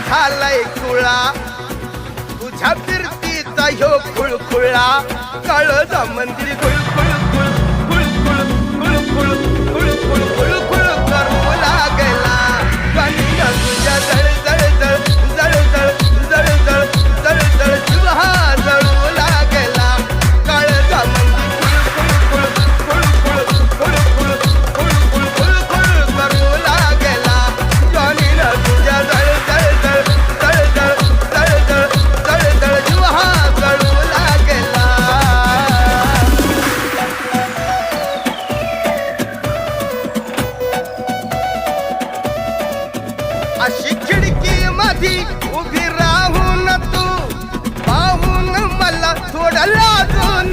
झालाय खुळा तुझ्या फिरतीचा ह्यो खुळखुळा काळजा मंदिर खुळखुळ खुळखुळ खुळखुळ खुळखुळ खुळखुळ करू लागला कणीन तुझ्या जळजळ जळजळ जळजळ जळजळ जीव हा जळू लागला काळजा मंदिर खुळखुळ खुळखुळ खुळखुळ खुळखुळ खुळखुळ करू लागला कणीन तुझ्या जळजळ जळजळ जळजळ जळजळ जीव हा जळू लागला अशी खिडकी मधी उभी राहून तू पाहून मला थोडं लाजून